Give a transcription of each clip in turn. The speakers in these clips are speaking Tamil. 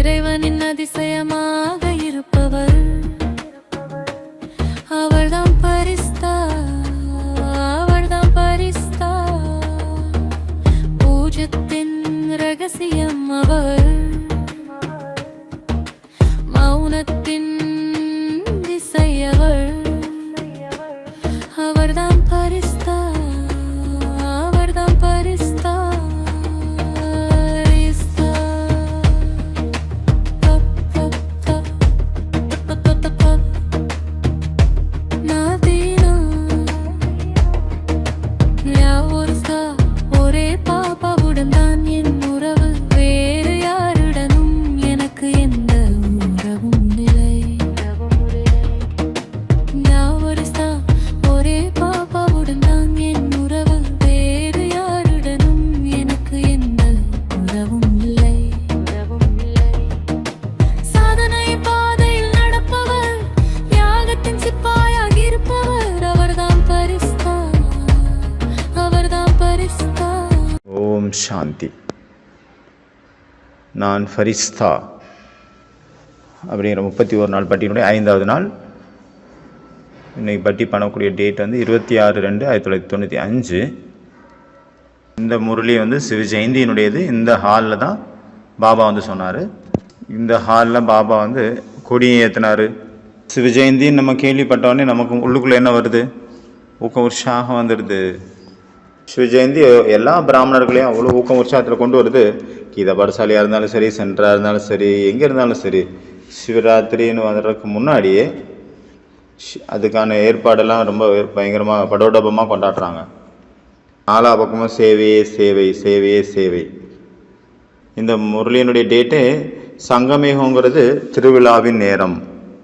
இறைவனின் அதிசயமாக இருப்பவர் அவர்தான் பரிஸ்தா, அவர்தான் பரிஸ்தா. பூஜத்தின் ரகசியம் அவர், மௌனத்தின் திசையவர். அவர்தான் பரிஸ்தா, அவர்தான் பரிஸ்தா. சாந்தி. நான் ஃபரிஸ்தா அப்படிங்கிற 31 நாள் பட்டியினுடைய 5வது நாள். இன்றைக்கி பட்டி பண்ணக்கூடிய டேட் வந்து 26/2/1995. இந்த முரளி வந்து சிவ ஜெயந்தியினுடையது. இந்த ஹாலில் தான் பாபா வந்து சொன்னார். இந்த ஹாலில் பாபா வந்து கொடியை ஏற்றினார். சிவ ஜெயந்தின்னு நம்ம கேள்விப்பட்டோடனே நமக்கு உள்ளுக்குள்ளே என்ன வருது? ஊக்கம் உற்சாகம் வந்துடுது. சிவ ஜெயந்தி எல்லா பிராமணர்களையும் அவ்வளோ ஊக்கம் உற்சாகத்தில் கொண்டு வருது. கீதா பாடசாலையாக இருந்தாலும் சரி, சென்டராக இருந்தாலும் சரி, எங்கே இருந்தாலும் சரி, சிவராத்திரின்னு வர்றதுக்கு முன்னாடியே அதுக்கான ஏற்பாடெல்லாம் ரொம்ப பயங்கரமாக படோடபமாக கொண்டாடுறாங்க. நாலா பக்கமும் சேவையே சேவை, சேவையே சேவை. இந்த முரளியினுடைய டேட்டு சங்கமேகங்கிறது திருவிழாவின் நேரம்,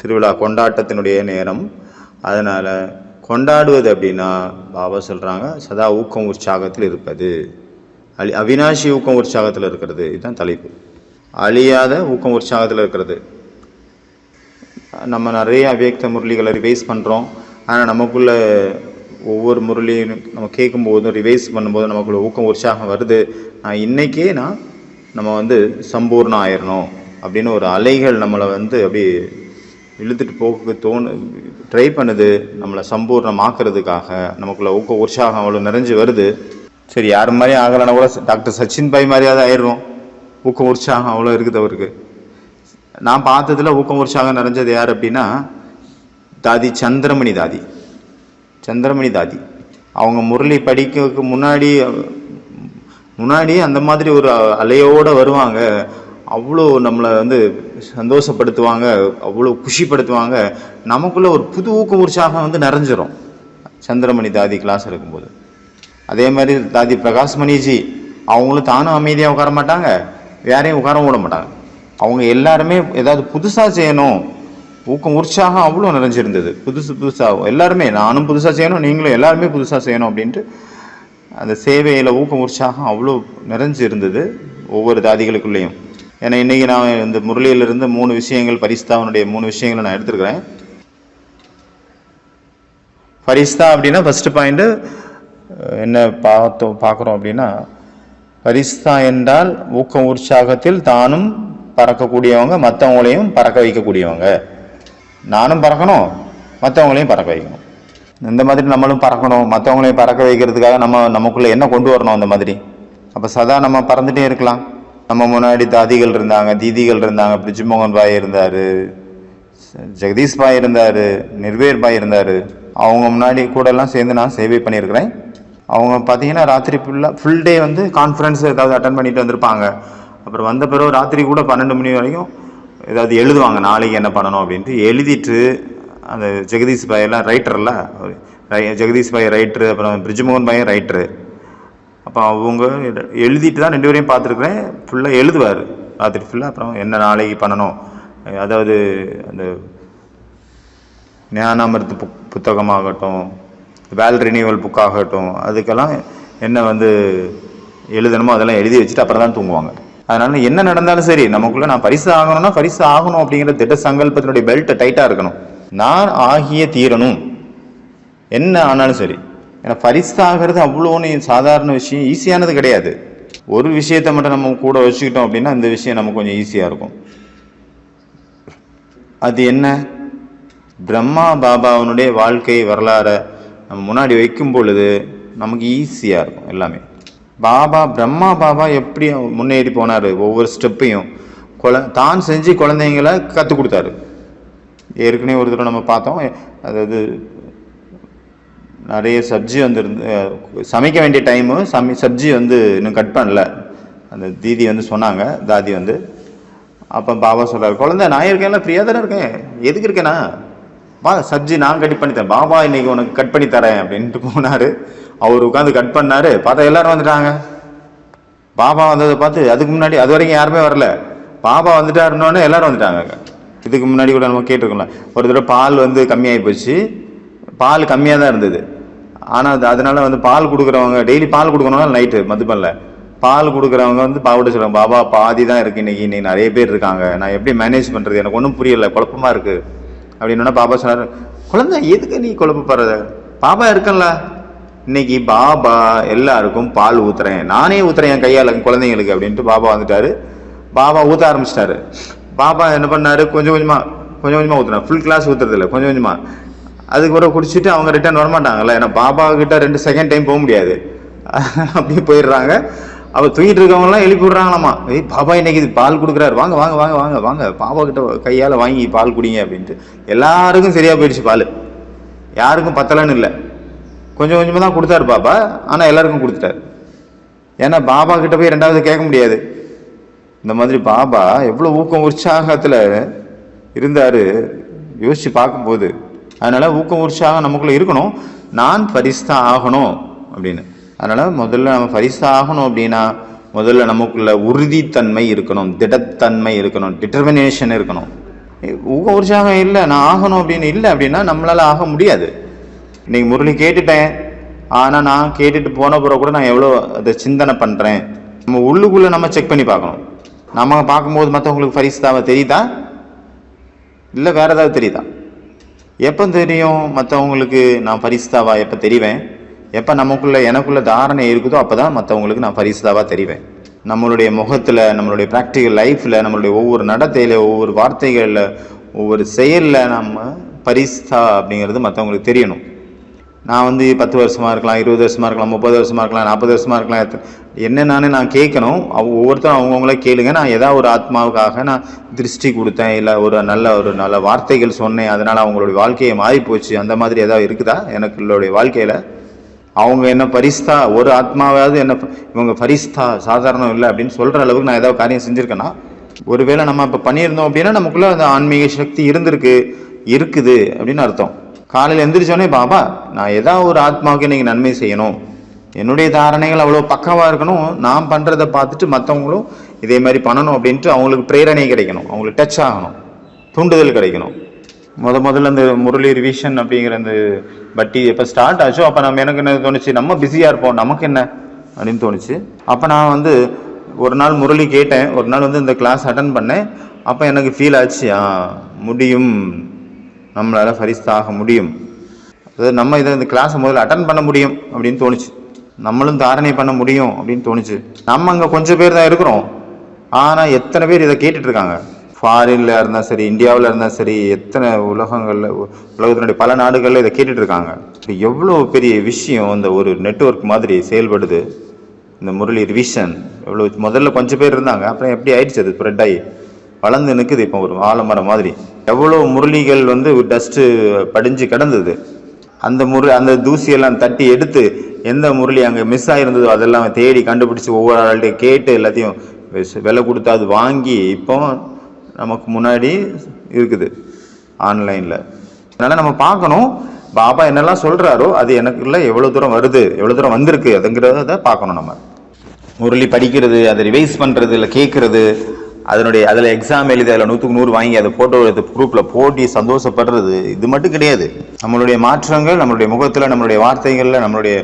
திருவிழா கொண்டாட்டத்தினுடைய நேரம். அதனால் கொண்டாடுவது அப்படின்னா பாபா சொல்கிறாங்க சதா ஊக்கம் உற்சாகத்தில் இருப்பது, அவினாஷி ஊக்கம் உற்சாகத்தில் இருக்கிறது. இதுதான் தலைப்பு. அழியாத ஊக்கம் உற்சாகத்தில் இருக்கிறது. நம்ம நிறைய அவ்யக்த முரளிகளை ரிவைஸ் பண்ணுறோம். ஆனால் நமக்குள்ள ஒவ்வொரு முரளியும் நம்ம கேட்கும்போதும் ரிவைஸ் பண்ணும்போது நமக்குள்ள ஊக்கம் உற்சாகம் வருது. இன்றைக்கே நம்ம வந்து சம்பூர்ணம் ஆயிடணும் அப்படின்னு ஒரு அலைகள் நம்மளை வந்து அப்படி இழுத்துட்டு போக ட்ரை பண்ணுது. நம்மளை சம்பூர்ணமாக்குறதுக்காக நமக்குள்ள ஊக்க உற்சாகம் அவ்வளோ நிறைஞ்சு வருது. சரி, யார் மாதிரி ஆகலைன்னா கூட டாக்டர் சச்சின் பாய் மாதிரியாவது ஆயிடுவோம். ஊக்கம் உற்சாகம் அவ்வளோ இருக்குது அவருக்கு. நான் பார்த்ததில் ஊக்கம் உற்சாகம் நிறைஞ்சது யார் அப்படின்னா தாதி சந்திரமணி தாதி. சந்திரமணி தாதி அவங்க முரளி படிக்கிறதுக்கு முன்னாடி அந்த மாதிரி ஒரு அலையோடு வருவாங்க. அவ்வளோ நம்மளை வந்து சந்தோஷப்படுத்துவாங்க, அவ்வளோ குஷிப்படுத்துவாங்க. நமக்குள்ளே ஒரு புது ஊக்கம் உற்சாகம் வந்து நிறைஞ்சிரும் சந்திரமணி தாதி கிளாஸ் இருக்கும்போது. அதே மாதிரி தாதி பிரகாஷ்மணிஜி அவங்களும் தானும் அமைதியாக உட்கார மாட்டாங்க, யாரையும் உட்கார விட மாட்டாங்க. அவங்க எல்லாருமே ஏதாவது புதுசாக செய்யணும், ஊக்கம் உற்சாகம் அவ்வளோ நிறைஞ்சிருந்தது. புதுசாக எல்லாருமே, நானும் புதுசாக செய்யணும், நீங்களும் எல்லாருமே புதுசாக செய்யணும் அப்படின்ட்டு அந்த சேவையில் ஊக்கம் உற்சாகம் அவ்வளோ நிறைஞ்சு இருந்தது ஒவ்வொரு தாதிகளுக்குள்ளேயும். ஏன்னா இன்றைக்கி நான் இந்த முரளியிலிருந்து 3 விஷயங்கள், பரிஸ்தாவனுடைய 3 விஷயங்களை நான் எடுத்துருக்கிறேன். பரிஸ்தா அப்படின்னா ஃபஸ்ட்டு பாயிண்ட்டு என்ன பார்க்குறோம் அப்படின்னா, பரிஸ்தா என்றால் ஊக்கம் உற்சாகத்தில் தானும் பறக்கக்கூடியவங்க, மற்றவங்களையும் பறக்க வைக்கக்கூடியவங்க. நானும் பறக்கணும், மற்றவங்களையும் பறக்க வைக்கணும். இந்த மாதிரி நம்மளும் பறக்கணும், மற்றவங்களையும் பறக்க வைக்கிறதுக்காக நமக்குள்ளே என்ன கொண்டு வரணும் அந்த மாதிரி. அப்போ சதா நம்ம பறந்துட்டே இருக்கலாம். நம்ம முன்னாடி தாதிகள் இருந்தாங்க, தீதிகள் இருந்தாங்க, பிரிஜ்மோகன் பாய் இருந்தார், ஜெகதீஷ் பாய் இருந்தார், நிர்வேர் பாய் இருந்தார். அவங்க முன்னாடி கூடலாம் சேர்ந்து நான் சேவை பண்ணியிருக்கிறேன். அவங்க பார்த்தீங்கன்னா ராத்திரி ஃபுல் டே வந்து கான்ஃபரன்ஸ் ஏதாவது அட்டன் பண்ணிட்டு வந்திருப்பாங்க. அப்புறம் வந்த பிறகு ராத்திரி கூட 12 மணி வரைக்கும் ஏதாவது எழுதுவாங்க, நாளைக்கு என்ன பண்ணணும் அப்படின்ட்டு எழுதிட்டு. அந்த ஜெகதீஷ் பாய் எல்லாம் ரைட்டர்ல, ஜெகதீஷ் பாய் ரைட்டரு, அப்புறம் பிரிஜ்மோகன் பாயும் ரைட்டரு. அப்போ அவங்க எழுதிட்டு தான் 2 பேரையும் பார்த்துருக்குறேன். ஃபுல்லாக எழுதுவார் ராத்திரி ஃபுல்லாக. அப்புறம் என்ன நாளைக்கு பண்ணணும், அதாவது அந்த ஞானாமிர்த புத்தகமாகட்டும், வேல் ரினியூவல் புக்காகட்டும், அதுக்கெல்லாம் என்ன வந்து எழுதணுமோ அதெல்லாம் எழுதி வச்சுட்டு அப்புறம் தான் தூங்குவாங்க. அதனால என்ன நடந்தாலும் சரி, நமக்குள்ள நான் பரிசு ஆகணும்னா பரிசு ஆகணும் அப்படிங்கிற திட்ட சங்கல்பத்தினுடைய பெல்ட்டை டைட்டாக இருக்கணும். நான் ஆகிய தீரணும், என்ன ஆனாலும் சரி. ஏன்னா பரிசு ஆகிறது அவ்வளோ சாதாரண விஷயம், ஈஸியானது கிடையாது. ஒரு விஷயத்தை மட்டும் நம்ம கூட வச்சுக்கிட்டோம் அப்படின்னா இந்த விஷயம் நமக்கு கொஞ்சம் ஈஸியாக இருக்கும். அது என்ன? பிரம்மா பாபாவனுடைய வாழ்க்கை வரலாறை நம்ம முன்னாடி வைக்கும் பொழுது நமக்கு ஈஸியாக இருக்கும் எல்லாமே. பிரம்மா பாபா எப்படி முன்னேறி போனார், ஒவ்வொரு ஸ்டெப்பையும் தான் செஞ்சு குழந்தைங்களை கற்றுக் கொடுத்தாரு. ஏற்கனவே ஒரு தடவை நம்ம பார்த்தோம். அதாவது நிறைய சப்ஜி வந்து சமைக்க வேண்டிய டைமு சப்ஜி வந்து இன்னும் கட் பண்ணல. அந்த தீதி வந்து சொன்னாங்க, தாதி வந்து. அப்போ பாபா சொல்கிறார், குழந்தை நான் இருக்கேன்ல, ஃப்ரீயாக தானே இருக்கேன், எதுக்கு இருக்கேனா, வா சப்ஜி நான் கட் பண்ணி தரேன், பாபா இன்னைக்கு உனக்கு கட் பண்ணி தரேன் அப்படின்ட்டு போனார். அவர் உட்காந்து கட் பண்ணார். பார்த்தா எல்லாரும் வந்துட்டாங்க. பாபா வந்ததை பார்த்து அதுக்கு முன்னாடி அது வரைக்கும் யாருமே வரல. பாபா வந்துட்டாருன்னொன்னே எல்லாரும் வந்துட்டாங்க. இதுக்கு முன்னாடி கூட நம்ம கேட்டிருக்கோம்ல, ஒரு தடவை பால் வந்து கம்மியாகி போச்சு. பால் கம்மியாக தான் இருந்தது. ஆனால் அதனால வந்து பால் கொடுக்குறவங்க டெய்லி பால் கொடுக்கணும்னா நைட்டு மதுபனில் பால் கொடுக்குறவங்க வந்து பாபாட்ட சொல்லுவாங்க, பாபா பாதி தான் இருக்குது இன்னைக்கு நிறைய பேர் இருக்காங்க, நான் எப்படி மேனேஜ் பண்ணுறது, எனக்கு ஒன்றும் புரியலை, குழப்பமாக இருக்குது அப்படின்னா பாபா சொன்னார், குழந்தை எதுக்கு நீ குழப்பப்படுறத, பாபா இருக்கல, இன்னைக்கு பாபா எல்லாருக்கும் பால் ஊத்துறேன், நானே ஊத்துறேன் என் கையால் குழந்தைங்களுக்கு அப்படின்ட்டு பாபா வந்துட்டாரு. பாபா ஊற்ற ஆரம்பிச்சிட்டாரு. பாபா என்ன பண்ணாரு, கொஞ்சம் கொஞ்சமாக ஊற்றுறாரு. ஃபுல் கிளாஸ் ஊற்றுறதில்ல, கொஞ்சம் கொஞ்சமாக. அதுக்கு ஒரு குடிச்சிட்டு அவங்க ரிட்டர்ன் வரமாட்டாங்கல்ல, ஏன்னா பாபா கிட்ட 2 செகண்ட் டைம் போக முடியாது, அப்படியே போயிடுறாங்க. அவள் தூங்கிட்டு இருக்கவங்கலாம் எழுப்பி விடுறாங்களாமா, பாபா இன்னைக்கு இது பால் கொடுக்குறாரு, வாங்க வாங்க வாங்க வாங்க வாங்க பாபா கிட்ட கையால் வாங்கி பால் குடிங்க அப்படின்ட்டு. எல்லாருக்கும் சரியாக போயிடுச்சு பால், யாருக்கும் பத்தலன்னு இல்லை. கொஞ்சம் கொஞ்சமாக தான் கொடுத்தாரு பாபா, ஆனால் எல்லாருக்கும் கொடுத்துட்டாரு. ஏன்னா பாபா கிட்ட போய் 2வது கேட்க முடியாது. இந்த மாதிரி பாபா எவ்வளோ ஊக்கம் உற்சாகத்தில் இருந்தார் யோசிச்சு பார்க்கும்போது. அதனால ஊக்கம் உற்சாகம் நமக்குள்ள இருக்கணும், நான் பரிசா ஆகணும் அப்படின்னு. அதனால முதல்ல நம்ம பரிசா ஆகணும் அப்படின்னா முதல்ல நமக்குள்ள உறுதித்தன்மை இருக்கணும், திடத்தன்மை இருக்கணும், டிட்டர்மினேஷன் இருக்கணும். ஊக்கம் உற்சாகம் இல்லை, நான் ஆகணும் அப்படின்னு இல்லை அப்படின்னா நம்மளால ஆக முடியாது. இன்னைக்கு முரளி கேட்டுட்டேன், ஆனால் நான் கேட்டுட்டு போன பிறகு கூட நான் எவ்வளோ அதை சிந்தனை பண்ணுறேன், நம்ம உள்ளுக்குள்ளே நம்ம செக் பண்ணி பார்க்கணும். நம்ம பார்க்கும்போது மற்றவங்களுக்கு பரிசுதாவை தெரியுதா இல்லை வேற ஏதாவது தெரியுதா? எப்போ தெரியும் மற்றவங்களுக்கு நான் பரிசுதாவா? எப்போ தெரிவேன்? எப்போ எனக்குள்ள தாரணை இருக்குதோ அப்போ தான் மற்றவங்களுக்கு நான் பரிசுதாவா தெரிவேன். நம்மளுடைய முகத்தில், நம்மளுடைய ப்ராக்டிக்கல் லைஃப்பில், நம்மளுடைய ஒவ்வொரு நடத்தையில், ஒவ்வொரு வார்த்தைகளில், ஒவ்வொரு செயலில் நம்ம பரிசுதா அப்படிங்கிறது மற்றவங்களுக்கு தெரியணும். நான் வந்து 10 வருஷமாக இருக்கலாம், 20 வருஷமாக இருக்கலாம், 30 வருஷமாக இருக்கலாம், 40 வருஷமாக இருக்கலாம், என்னென்னு நான் கேட்கணும். ஒவ்வொருத்தரும் அவங்கவுங்களே கேளுங்க. நான் ஏதாவது ஒரு ஆத்மாவுக்காக நான் திருஷ்டி கொடுத்தேன், இல்லை ஒரு நல்ல வார்த்தைகள் சொன்னேன், அதனால் அவங்களுடைய வாழ்க்கையை மாறி போச்சு, அந்த மாதிரி ஏதாவது இருக்குதா எனக்குடைய வாழ்க்கையில்? அவங்க என்ன பரிஸ்தா, ஒரு ஆத்மாவாவது என்ன இவங்க பரிஸ்தா சாதாரணம் இல்லை அப்படின்னு சொல்கிற அளவுக்கு நான் ஏதாவது காரியம் செஞ்சுருக்கேன்னா? ஒருவேளை நம்ம இப்போ பண்ணியிருந்தோம் அப்படின்னா நமக்குள்ளே அந்த ஆன்மீக சக்தி இருக்குது அப்படின்னு அர்த்தம். காலையில் எந்திரிச்சோடனே பாபா நான் ஏதாவது ஒரு ஆத்மாவுக்கு இன்னைக்கு நன்மை செய்யணும், என்னுடைய தாரணைகள் அவ்வளோ பக்கவாக இருக்கணும், நான் பண்ணுறதை பார்த்துட்டு மற்றவங்களும் இதே மாதிரி பண்ணணும் அப்படின்ட்டு அவங்களுக்கு பிரேரணை கிடைக்கணும், அவங்களுக்கு டச் ஆகணும், தூண்டுதல் கிடைக்கணும். முதல்ல இந்த முரளி ரிவிஷன் அப்படிங்கிற அந்த பட்டி எப்போ ஸ்டார்ட் ஆச்சோ அப்போ எனக்கு என்ன தோணுச்சு, நம்ம பிஸியாக இருப்போம், நமக்கு என்ன அப்படின்னு தோணுச்சு. அப்போ நான் வந்து ஒரு நாள் முரளி கேட்டேன், ஒரு நாள் வந்து இந்த கிளாஸ் அட்டன் பண்ணேன். அப்போ எனக்கு ஃபீல் ஆச்சு, முடியும், நம்மளால் பரிசு ஆக முடியும், அதாவது நம்ம இந்த கிளாஸை முதல்ல அட்டன் பண்ண முடியும் அப்படின்னு தோணுச்சு, நம்மளும் தாரணை பண்ண முடியும் அப்படின்னு தோணுச்சு. நம்ம அங்கே கொஞ்சம் பேர் தான் இருக்கிறோம், ஆனால் எத்தனை பேர் இதை கேட்டுட்டு இருக்காங்க? ஃபாரின்ல இருந்தால் சரி, இந்தியாவில் இருந்தால் சரி, எத்தனை உலகத்தினுடைய பல நாடுகளில் இதை கேட்டுட்டு இருக்காங்க. எவ்வளோ பெரிய விஷயம் இந்த ஒரு நெட்வொர்க் மாதிரி செயல்படுது இந்த முரளி ரிவிஷன். எவ்வளோ முதல்ல கொஞ்சம் பேர் இருந்தாங்க, அப்புறம் எப்படி ஆயிடுச்சு, அது ஸ்ப்ரெட் ஆகி வளர்ந்து நிற்குது இப்போ ஒரு ஆலமரம் மாதிரி. எவ்வளோ முரளிகள் டஸ்ட்டு படிஞ்சு கிடந்தது. அந்த தூசியெல்லாம் தட்டி எடுத்து எந்த முரளி அங்கே மிஸ் ஆகிருந்ததோ அதெல்லாம் தேடி கண்டுபிடிச்சி ஒவ்வொரு ஆள்கிட்ட கேட்டு எல்லாத்தையும் விலை கொடுத்து அது வாங்கி இப்போ நமக்கு முன்னாடி இருக்குது ஆன்லைனில். அதனால் நம்ம பார்க்கணும் பாபா என்னெல்லாம் சொல்கிறாரோ அது எனக்குள்ள எவ்வளோ தூரம் வருது, எவ்வளோ தூரம் வந்திருக்கு அதுங்கிறத பார்க்கணும். நம்ம முரளி படிக்கிறது, அதை ரிவைஸ் பண்ணுறது, இல்லை கேட்குறது, அதில் எக்ஸாம் எழுதி அதில் 100க்கு 100 வாங்கி அதை ஃபோட்டோ எடுத்து குரூப்பில் போட்டி சந்தோஷப்படுறது, இது மட்டும் கிடையாது. நம்மளுடைய மாற்றங்கள் நம்மளுடைய முகத்தில், நம்மளுடைய வார்த்தைகளில், நம்மளுடைய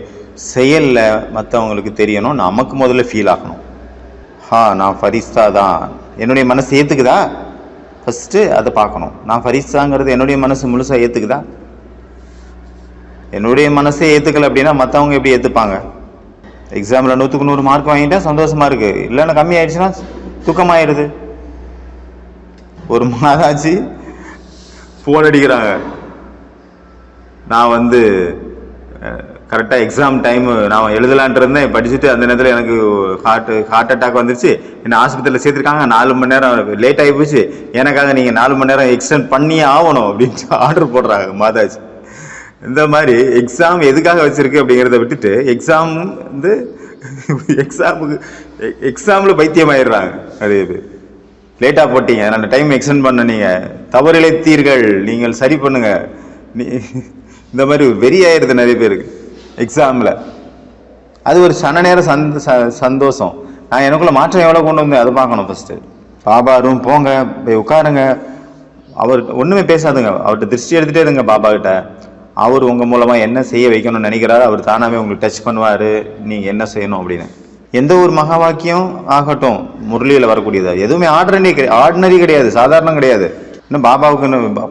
செயலில் மற்றவங்களுக்கு தெரியணும். நமக்கு முதல்ல ஃபீல் ஆகணும், நான் ஃபரிஸ்தா தான், என்னுடைய மனசு ஏற்றுக்குதா, ஃபஸ்ட்டு அதை பார்க்கணும். நான் ஃபரிஸ்தாங்கிறது என்னுடைய மனசு முழுசாக ஏற்றுக்குதா? என்னுடைய மனசே ஏற்றுக்கலை அப்படின்னா மற்றவங்க எப்படி ஏற்றுப்பாங்க? எக்ஸாமில் 100க்கு 100 மார்க் வாங்கிட்டா சந்தோஷமாக இருக்குது, இல்லைன்னா கம்மி ஆயிடுச்சுன்னா துக்கமாயிடுது. ஒரு மாதாஜி ஃபோன் அடிக்கிறாங்க, நான் கரெக்டாக எக்ஸாம் டைமு நான் எழுதலான்ட்டு இருந்தேன், படிச்சுட்டு அந்த நேரத்தில் எனக்கு ஹார்ட் அட்டாக் வந்துருச்சு, என்னை ஆஸ்பத்திரியில் சேர்த்துருக்காங்க, 4 மணி நேரம் லேட் ஆகி போச்சு, எனக்காக நீங்கள் 4 மணி நேரம் எக்ஸ்டெண்ட் பண்ணியே ஆகணும் அப்படின்னு ஆர்டர் போடுறாங்க மாதாஜி. இந்த மாதிரி எக்ஸாம் எதுக்காக வச்சிருக்கு அப்படிங்கிறத விட்டுட்டு எக்ஸாமில் பைத்தியம் ஆயிடுறாங்க. அது லேட்டாக போட்டீங்க, நான் டைம் எக்ஸ்டெண்ட் பண்ண, நீங்கள் தவறிழைத்தீர்கள், நீங்கள் சரி பண்ணுங்க, இந்த மாதிரி வெறி ஆயிடுது நிறைய பேருக்கு எக்ஸாமில். அது ஒரு சன நேரம் சந்தோஷம். நான் எனக்குள்ள மாற்றம் எவ்வளோ கொண்டு வந்தேன் அதை பார்க்கணும். ஃபஸ்ட்டு பாபா ரூம் போங்க, போய் உட்காருங்க, அவர் ஒன்றுமே பேசாதுங்க, அவர்கிட்ட திருஷ்டி எடுத்துகிட்டே இருங்க பாபா கிட்ட. அவர் உங்கள் மூலமாக என்ன செய்ய வைக்கணும்னு நினைக்கிறாரு, அவர் தானாகவே உங்களுக்கு டச் பண்ணுவார், நீங்கள் என்ன செய்யணும் அப்படின்னு. எந்த ஒரு மகா வாக்கியம் ஆகட்டும் முரளியில் வரக்கூடியது எதுவுமே ஆர்டினரி கிடையாது, சாதாரணம் கிடையாது. இன்னும் பாபாவுக்கு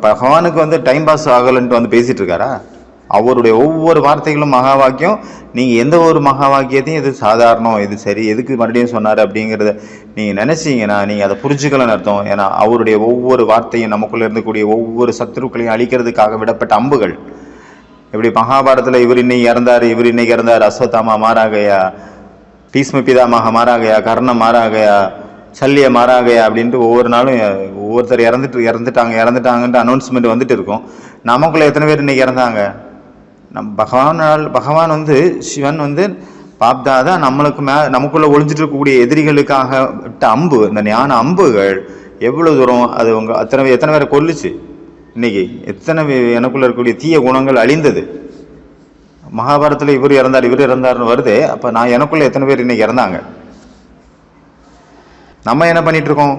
பகவானுக்கு டைம் பாஸ் ஆகலன்ட்டு பேசிகிட்டு இருக்காரா? அவருடைய ஒவ்வொரு வார்த்தைகளும் மகா வாக்கியம். நீங்கள் எந்த ஒரு மகா வாக்கியத்தையும் இது சாதாரணம், இது சரி, எதுக்கு மறுபடியும் சொன்னார் அப்படிங்கிறத நீங்கள் நினச்சிங்கன்னா நீங்கள் அதை புரிஞ்சுக்கலன்னு அர்த்தம். ஏன்னா அவருடைய ஒவ்வொரு வார்த்தையும் நமக்குள்ளே இருந்தக்கூடிய ஒவ்வொரு சத்துருக்களையும் அழிக்கிறதுக்காக விடப்பட்ட அம்புகள். இப்படி மகாபாரதத்தில் இவர் இன்னைக்கு இறந்தார், அஸ்வத்தாமா மாறாகையா, பீஸ்ம பிதாமாக மாறாகையா, கர்ணம் மாறாகையா, சல்லிய மாறாகையா அப்படின்ட்டு ஒவ்வொரு நாளும் ஒவ்வொருத்தர் இறந்துட்டாங்கன்ட்டு அனௌன்ஸ்மெண்ட் வந்துட்டு இருக்கும். நமக்குள்ள எத்தனை பேர் இன்னைக்கு இறந்தாங்க? பகவான் சிவன் பாப்தாதா நமக்குள்ள ஒளிஞ்சிட்டு இருக்கக்கூடிய எதிரிகளுக்காக விட்ட அம்பு, இந்த ஞான அம்புகள் எவ்வளவு தூரம் அது எத்தனை பேரை கொல்லுச்சு. இன்னைக்கு எத்தனை எனக்குள்ள இருக்கக்கூடிய தீய குணங்கள் அழிந்தது. மகாபாரதத்தில் இவர் இறந்தார்னு வருது. அப்போ நான் எனக்குள்ள எத்தனை பேர் இன்னைக்கு இறந்தாங்க? நம்ம என்ன பண்ணிட்டு இருக்கோம்?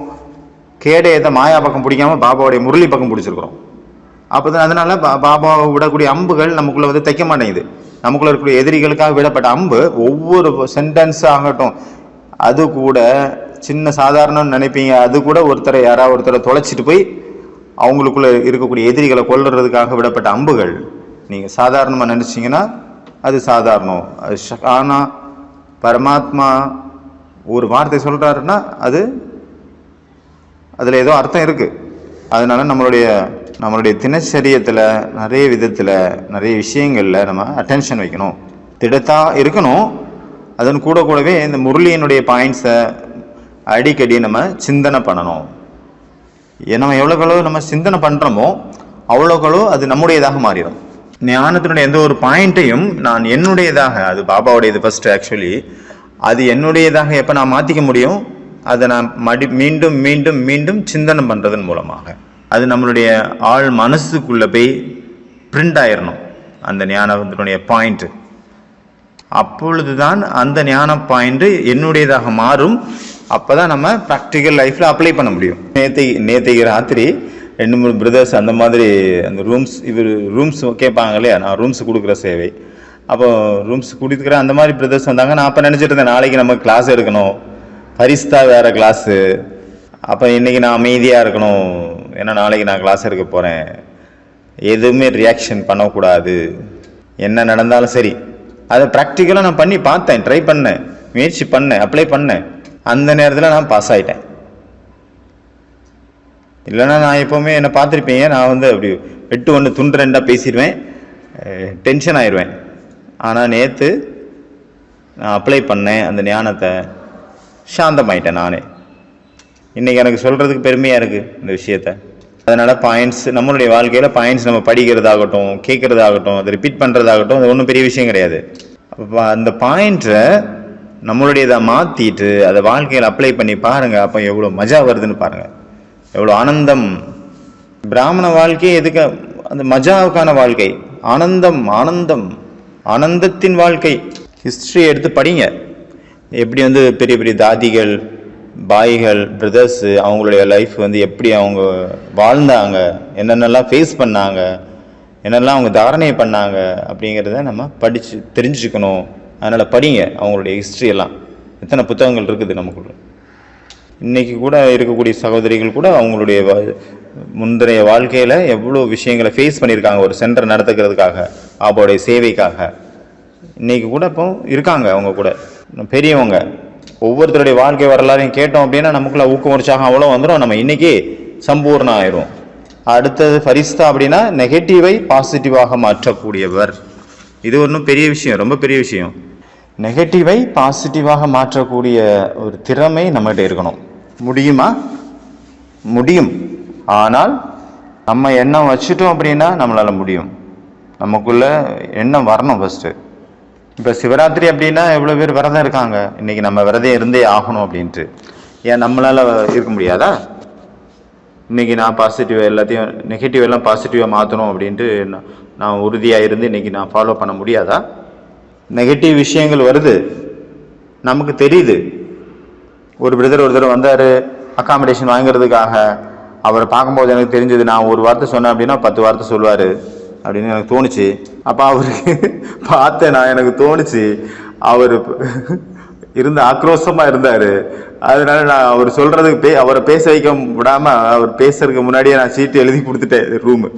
கேடயத்தை மாயா பக்கம் பிடிக்காம பாபாவுடைய முரளி பக்கம் பிடிச்சிருக்கிறோம். அப்போதான் அதனால பாபாவை விடக்கூடிய அம்புகள் நமக்குள்ள தைக்க மாட்டேங்குது. நமக்குள்ள இருக்கக்கூடிய எதிரிகளுக்காக விடப்பட்ட அம்பு ஒவ்வொரு சென்டென்ஸ் ஆகட்டும், அது கூட சின்ன சாதாரணம்னு நினைப்பீங்க, அது கூட யாராவது ஒருத்தரை தொலைச்சிட்டு போய் அவங்களுக்குள்ள இருக்கக்கூடிய எதிரிகளை கொல்றதுக்காக விடப்பட்ட அம்புகள். நீங்கள் சாதாரணமாக நினச்சிங்கன்னா அது சாதாரணம். அது ஆனால் பரமாத்மா ஒரு வார்த்தை சொல்கிறாருன்னா அதில் ஏதோ அர்த்தம் இருக்குது. அதனால நம்மளுடைய தினச்சரியத்தில் நிறைய விதத்தில் நிறைய விஷயங்களில் நம்ம அட்டென்ஷன் வைக்கணும், திடத்தாக இருக்கணும். அதன் கூடவே இந்த முரளியினுடைய பாயிண்ட்ஸை அடிக்கடி நம்ம சிந்தனை பண்ணணும். நம்ம எவ்வளோக்களோ நம்ம சிந்தனை பண்ணுறோமோ அவ்வளோக்களோ அது நம்முடையதாக மாறிடும். ஞானத்தினுடைய எந்த ஒரு பாயிண்ட்டையும் நான் என்னுடையதாக, அது பாபாவுடையது ஃபர்ஸ்ட், ஆக்சுவலி அது என்னுடையதாக எப்போ நான் மாற்றிக்க முடியும்? அதை நான் மீண்டும் மீண்டும் மீண்டும் சிந்தனை பண்ணுறதன் மூலமாக அது நம்மளுடைய ஆள் மனசுக்குள்ளே போய் பிரிண்ட் ஆயிடணும் அந்த ஞானத்தினுடைய பாயிண்ட்டு. அப்பொழுது தான் அந்த ஞான பாயிண்ட்டு என்னுடையதாக மாறும். அப்போ தான் நம்ம ப்ராக்டிக்கல் லைஃப்பில் அப்ளை பண்ண முடியும். நேற்றைக்கு ராத்திரி 2-3 பிரதர்ஸ் அந்த மாதிரி அந்த ரூம்ஸ் கேட்பாங்க இல்லையா, நான் ரூம்ஸ் கொடுக்குற சேவை, அப்போ ரூம்ஸ் கொடுக்குற அந்த மாதிரி பிரதர்ஸ் வந்தாங்க. நான் அப்போ நினச்சிட்டு இருந்தேன், நாளைக்கு நம்ம கிளாஸ் எடுக்கணும், பரிஸ்தா வேறு கிளாஸு, அப்போ இன்றைக்கி நான் அமைதியாக இருக்கணும், ஏன்னா நாளைக்கு நான் கிளாஸ் எடுக்க போகிறேன், எதுவுமே ரியாக்ஷன் பண்ணக்கூடாது, என்ன நடந்தாலும் சரி. அதை ப்ராக்டிக்கலாக நான் பண்ணி பார்த்தேன், ட்ரை பண்ணேன், முயற்சி பண்ணேன், அப்ளை பண்ணேன். அந்த நேரத்தில் நான் பாஸ் ஆகிட்டேன். இல்லைன்னா நான் எப்போவுமே என்னை பார்த்துருப்பீங்க, நான் வந்து அப்படி 8 துண்டு 2 பேசிடுவேன், டென்ஷன் ஆயிடுவேன். ஆனால் நேற்று நான் அப்ளை பண்ணேன் அந்த ஞானத்தை, சாந்தமாயிட்டேன் நானே. இன்றைக்கி எனக்கு சொல்கிறதுக்கு பெருமையாக இருக்குது இந்த விஷயத்த. அதனால் பாயிண்ட்ஸ், நம்மளுடைய வாழ்க்கையில் பாயிண்ட்ஸ் நம்ம படிக்கிறதாகட்டும், கேட்குறதாகட்டும், அதை ரிப்பீட் பண்ணுறதாகட்டும், அது ஒன்றும் பெரிய விஷயம் கிடையாது. அந்த பாயிண்ட்டை நம்மளுடையதை மாற்றிட்டு அதை வாழ்க்கையில் அப்ளை பண்ணி பாருங்கள். அப்போ எவ்வளோ மஜா வருதுன்னு பாருங்கள், எவ்வளோ ஆனந்தம். பிராமண வாழ்க்கை எதுக்கு? அந்த மஜாவுக்கான வாழ்க்கை, ஆனந்தம், ஆனந்தம், ஆனந்தத்தின் வாழ்க்கை. ஹிஸ்ட்ரி எடுத்து படிங்க. எப்படி வந்து பெரிய பெரிய தாதிகள், பாய்கள், பிரதர்ஸு, அவங்களுடைய லைஃப் வந்து எப்படி அவங்க வாழ்ந்தாங்க, என்னென்னலாம் ஃபேஸ் பண்ணாங்க, என்னெல்லாம் அவங்க தாரணை பண்ணாங்க அப்படிங்கிறத நம்ம படித்து தெரிஞ்சுக்கணும். அதனால் படிங்க அவங்களுடைய ஹிஸ்ட்ரியெல்லாம். எத்தனை புத்தகங்கள் இருக்குது நமக்குள்ள. இன்றைக்கி கூட இருக்கக்கூடிய சகோதரிகள் கூட அவங்களுடைய முந்தைய வாழ்க்கையில் எவ்வளோ விஷயங்களை ஃபேஸ் பண்ணியிருக்காங்க ஒரு சென்டர் நடத்துக்கிறதுக்காக, அவங்களுடைய சேவைக்காக. இன்றைக்கி கூட இப்போ இருக்காங்க அவங்க கூட பெரியவங்க. ஒவ்வொருத்தருடைய வாழ்க்கை வரலாறையும் கேட்டோம் அப்படின்னா நமக்குள்ள ஊக்கம் உற்சாகம் அவ்வளோ வந்துடும். நம்ம இன்றைக்கி சம்பூர்ணம் ஆயிரும். அடுத்தது ஃபரிஸ்தா அப்படின்னா நெகட்டிவை பாசிட்டிவாக மாற்றக்கூடியவர். இது ஒன்றும் பெரிய விஷயம், ரொம்ப பெரிய விஷயம். நெகட்டிவை பாசிட்டிவாக மாற்றக்கூடிய ஒரு திறமை நம்மகிட்ட இருக்கணும். முடியுமா? முடியும். ஆனால் நம்ம எண்ணம் வச்சுட்டோம் அப்படின்னா நம்மளால் முடியும். நமக்குள்ள எண்ணம் வரணும் ஃபஸ்ட்டு. இப்போ சிவராத்திரி அப்படின்னா எவ்வளோ பேர் விரதம் இருக்காங்க. இன்றைக்கி நம்ம விரதம் இருந்தே ஆகணும் அப்படின்ட்டு. ஏன் நம்மளால் இருக்க முடியாதா? இன்றைக்கி நான் பாசிட்டிவாக எல்லாத்தையும் நெகட்டிவ் எல்லாம் பாசிட்டிவாக மாற்றணும் அப்படின்ட்டு நான் உறுதியாக இருந்து இன்றைக்கி நான் ஃபாலோ பண்ண முடியாதா? நெகட்டிவ் விஷயங்கள் வருது, நமக்கு தெரியுது. ஒரு பிரதர் ஒரு தடவை வந்தார் அக்காமடேஷன் வாங்கிறதுக்காக. அவரை பார்க்கும்போது எனக்கு தெரிஞ்சது, நான் ஒரு வார்த்தை சொன்னேன் அப்படின்னா 10 வார்த்தை சொல்லுவார் அப்படின்னு எனக்கு தோணுச்சு. அப்போ அவருக்கு பார்த்தேன் நான், எனக்கு தோணுச்சு அவர் இருந்த ஆக்ரோஷமாக இருந்தார். அதனால நான் அவர் சொல்கிறதுக்கு அவரை பேச வைக்க விடாமல் அவர் பேசுறதுக்கு முன்னாடியே நான் சீட்டு எழுதி கொடுத்துட்டேன் ரூமு.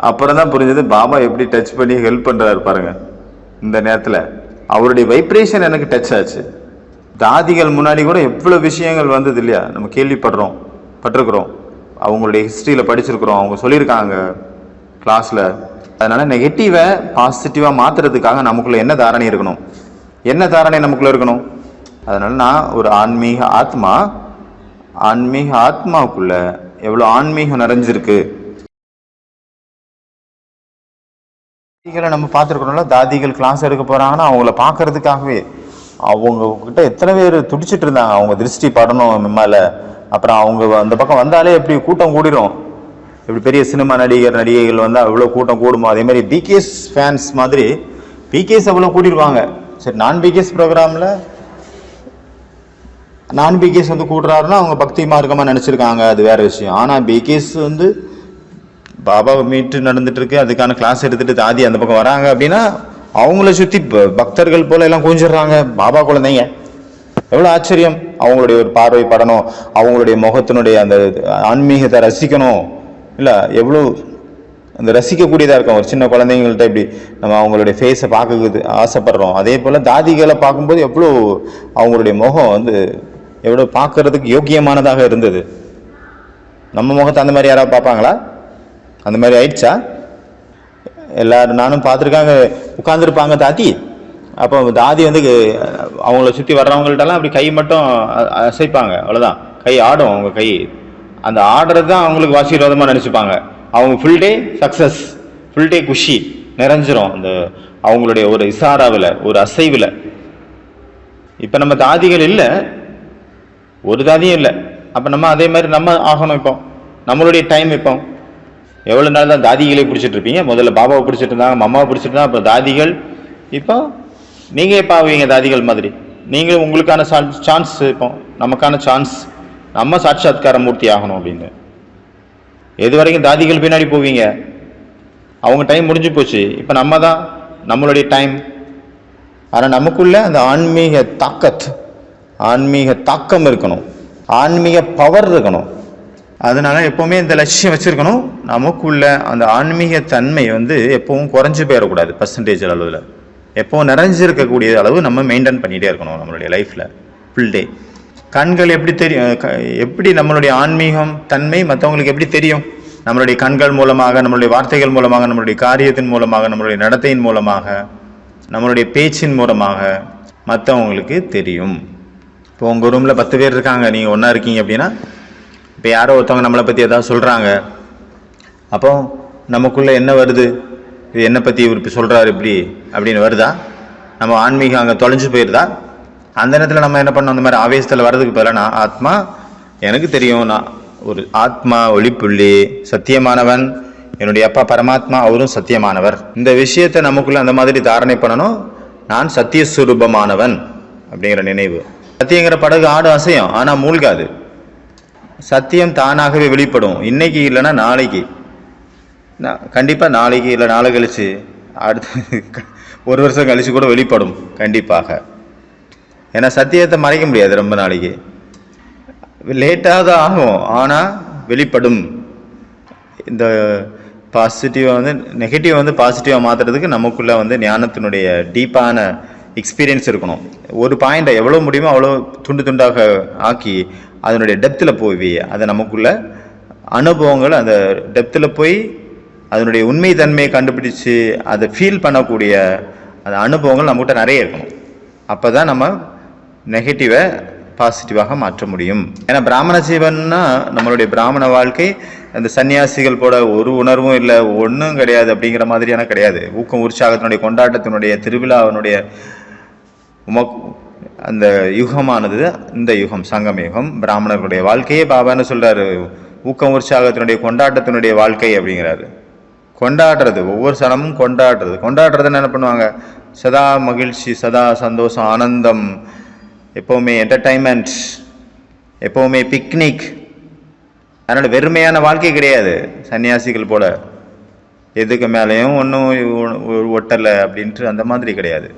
அப்புறம் தான் புரிஞ்சது பாபா எப்படி டச் பண்ணி ஹெல்ப் பண்ணுறாரு பாருங்கள். இந்த நேரத்தில் அவருடைய வைப்ரேஷன் எனக்கு டச் ஆச்சு. தாதிகள் முன்னாடி கூட எவ்வளோ விஷயங்கள் வந்தது இல்லையா, நம்ம பட்டிருக்கிறோம், அவங்களுடைய ஹிஸ்ட்ரியில் படிச்சிருக்கிறோம், அவங்க சொல்லியிருக்காங்க கிளாஸில். அதனால் நெகட்டிவை பாசிட்டிவாக மாற்றுறதுக்காக நமக்குள்ளே என்ன தாரணை இருக்கணும், என்ன தாரணை நமக்குள்ளே இருக்கணும். அதனால் நான் ஒரு ஆன்மீக ஆத்மாவுக்குள்ள எவ்வளோ ஆன்மீகம் நிறைஞ்சிருக்கு. தாதிகளை நம்ம பார்த்துருக்கணும்ல, தாதிகள் கிளாஸ் எடுக்க போகிறாங்கன்னா அவங்கள பார்க்கறதுக்காகவே அவங்க கிட்ட எத்தனை பேர் துடிச்சிட்டு இருந்தாங்க, அவங்க திருஷ்டி படணும் மேலே. அப்புறம் அவங்க அந்த பக்கம் வந்தாலே எப்படி கூட்டம் கூடிரும். இப்படி பெரிய சினிமா நடிகைகள் வந்தால் அவ்வளோ கூட்டம் கூடுமோ, அதே மாதிரி பிகேஸ் ஃபேன்ஸ் மாதிரி பிகேஸ் அவ்வளோ கூட்டிடுவாங்க. சரி, நான் பிகேஸ் ப்ரோக்ராமில் நான் பிகேஸ் வந்து கூடுறாருன்னா அவங்க பக்தி மார்க்கமாக நினச்சிருக்காங்க, அது வேறு விஷயம். ஆனால் பிகேஸ் வந்து பாபாவை மீட்டு நடந்துட்டு இருக்கு, அதுக்கான கிளாஸ் எடுத்துகிட்டு தாதி அந்த பக்கம் வராங்க அப்படின்னா அவங்கள சுற்றி பக்தர்கள் போல எல்லாம் கொஞ்சிடுறாங்க. பாபா குழந்தைங்க, எவ்வளோ ஆச்சரியம். அவங்களுடைய ஒரு பார்வை படணும், அவங்களுடைய முகத்தினுடைய அந்த ஆன்மீகத்தை ரசிக்கணும் இல்லை, எவ்வளோ அந்த ரசிக்கக்கூடியதாக இருக்கும். ஒரு சின்ன குழந்தைங்கள்ட்ட இப்படி நம்ம அவங்களுடைய ஃபேஸை பார்க்க ஆசைப்படுறோம். அதே போல் தாதிகளை பார்க்கும்போது எவ்வளோ அவங்களுடைய முகம் வந்து எவ்வளோ பார்க்கறதுக்கு யோக்கியமானதாக இருந்தது. நம்ம முகத்தை அந்த மாதிரி யாராவது பார்ப்பாங்களா? அந்த மாதிரி ஆயிடுச்சா? எல்லாரும் நானும் பார்த்துருக்காங்க, உட்காந்துருப்பாங்க தாதி. அப்போ தாதி வந்து அவங்கள சுற்றி வர்றவங்கள்ட்டெல்லாம் அப்படி கை மட்டும் அசைப்பாங்க, அவ்வளோதான். கை ஆடும், அவங்க கை அந்த ஆடுறது தான் அவங்களுக்கு ஆசீர்வாதமாக நினச்சிப்பாங்க. அவங்க full day success, full day குஷி நிறைஞ்சிரும் அந்த அவங்களுடைய ஒரு இசாராவில், ஒரு அசைவில். இப்போ நம்ம தாதிகள் இல்லை, ஒரு தாதியும் இல்லை. அப்போ நம்ம அதே மாதிரி நம்ம ஆகணும். இப்போ நம்மளுடைய டைம் இப்போ எவ்வளோ நாள் தான் தாதிகளை பிடிச்சிட்டு இருப்பீங்க? முதல்ல பாபாவை பிடிச்சிட்டு இருந்தாங்க, மம்மாவை பிடிச்சிட்டு இருந்தாங்க, அப்புறம் தாதிகள். இப்போ நீங்கள் எப்போ ஆவீங்க தாதிகள் மாதிரி? நீங்கள் உங்களுக்கான சான்ஸ், இப்போ நமக்கான சான்ஸ், நம்ம சாட்சாத்கார மூர்த்தி ஆகணும் அப்படின்னு. எது வரைக்கும் தாதிகள் பின்னாடி போவீங்க? அவங்க டைம் முடிஞ்சு போச்சு. இப்போ நம்ம தான் நம்மளுடைய டைம். ஆனால் நமக்குள்ள அந்த ஆன்மீக தாக்கம் இருக்கணும், ஆன்மீக பவர் இருக்கணும். அதனால எப்போவுமே இந்த லட்சியம் வச்சுருக்கணும். நமக்குள்ள அந்த ஆன்மீக தன்மை வந்து எப்பவும் குறைஞ்சி போயிடக்கூடாது. பர்சன்டேஜ் அளவில் எப்போவும் நிறைஞ்சிருக்கக்கூடிய அளவு நம்ம மெயின்டைன் பண்ணிகிட்டே இருக்கணும் நம்மளுடைய லைஃப்பில் ஃபுல் டே. கண்கள் எப்படி தெரியும்? எப்படி நம்மளுடைய ஆன்மீகம் தன்மை மற்றவங்களுக்கு எப்படி தெரியும்? நம்மளுடைய கண்கள் மூலமாக, நம்மளுடைய வார்த்தைகள் மூலமாக, நம்மளுடைய காரியத்தின் மூலமாக, நம்மளுடைய நடத்தையின் மூலமாக, நம்மளுடைய பேச்சின் மூலமாக மற்றவங்களுக்கு தெரியும். இப்போ உங்கள் ரூமில் 10 பேர் இருக்காங்க, நீங்கள் ஒன்றா இருக்கீங்க அப்படின்னா, இப்போ யாரோ ஒருத்தவங்க நம்மளை பற்றி ஏதாவது சொல்கிறாங்க, அப்போ நமக்குள்ளே என்ன வருது? இது என்னை பற்றி இவர் இப்படி சொல்கிறாரு இப்படி அப்படின்னு வருதா? நம்ம ஆன்மீகம் அங்கே தொலைஞ்சு போயிடுதா? அந்த நேரத்தில் நம்ம என்ன பண்ணோம்? அந்த மாதிரி ஆவேசத்தில் வர்றதுக்கு பதிலாக நான் ஆத்மா, எனக்கு தெரியும், நான் ஒரு ஆத்மா, ஒளிப்புள்ளி, சத்தியமானவன், என்னுடைய அப்பா பரமாத்மா அவரும் சத்தியமானவர். இந்த விஷயத்தை நமக்குள்ள அந்த மாதிரி தாரணை பண்ணணும். நான் சத்தியஸ்வரூபமானவன் அப்படிங்கிற நினைவு. சத்தியங்கிற படகு ஆடு அசையும், ஆனால் மூழ்காது. சத்தியம் தானாகவே வெளிப்படும். இன்னைக்கு இல்லைன்னா நாளைக்கு, கண்டிப்பாக நாளைக்கு இல்லை நாளை கழிச்சு, அடுத்து 1 வருஷம் கழிச்சு கூட வெளிப்படும் கண்டிப்பாக. ஏன்னா சத்தியத்தை மறைக்க முடியாது, ரொம்ப நாளைக்கு லேட்டாக தான் ஆகும், ஆனால் வெளிப்படும். இந்த பாசிட்டிவாக வந்து நெகட்டிவ் வந்து பாசிட்டிவாக மாற்றுறதுக்கு நமக்குள்ளே வந்து ஞானத்தினுடைய டீப்பான எக்ஸ்பீரியன்ஸ் இருக்கணும். ஒரு பாயிண்டை எவ்வளோ முடியுமோ அவ்வளோ துண்டு துண்டாக ஆக்கி அதனுடைய டெப்த்தில் போய் அதை நமக்குள்ள அனுபவங்கள், அந்த டெப்த்தில் போய் அதனுடைய உண்மை தன்மையை கண்டுபிடிச்சு அதை ஃபீல் பண்ணக்கூடிய அந்த அனுபவங்கள் நம்மகிட்ட நிறைய இருக்கணும். அப்போ தான் நம்ம நெகட்டிவை பாசிட்டிவாக மாற்ற முடியும். ஏன்னா பிராமண ஜீவன்னா நம்மளுடைய பிராமண வாழ்க்கை அந்த சன்னியாசிகள் போல ஒரு உணர்வும் இல்லை, ஒன்றும் கிடையாது அப்படிங்கிற மாதிரியான கிடையாது. ஊக்கம் உற்சாகத்தினுடைய கொண்டாட்டத்தினுடைய திருவிழாவினுடைய அந்த யுகமானது இந்த யுகம், சங்கம யுகம். பிராமணர்களுடைய வாழ்க்கையே பாபான்னு சொல்றாரு, ஊக்கம் உற்சாகத்தினுடைய கொண்டாட்டத்தினுடைய வாழ்க்கை அப்படிங்கிறாரு. கொண்டாடுறது, ஒவ்வொரு சனமும் கொண்டாடுறது. கொண்டாடுறதுன்னு என்ன பண்ணுவாங்க? சதா மகிழ்ச்சி, சதா சந்தோஷம், ஆனந்தம், எப்போவுமே என்டர்டைன்மெண்ட், எப்போவுமே பிக்னிக். அதனால் வெறுமையான வாழ்க்கை கிடையாது சன்னியாசிகள் போல, எதுக்கு மேலேயும் ஒன்றும் ஒட்டலை அப்படின்ட்டு அந்த மாதிரி கிடையாது.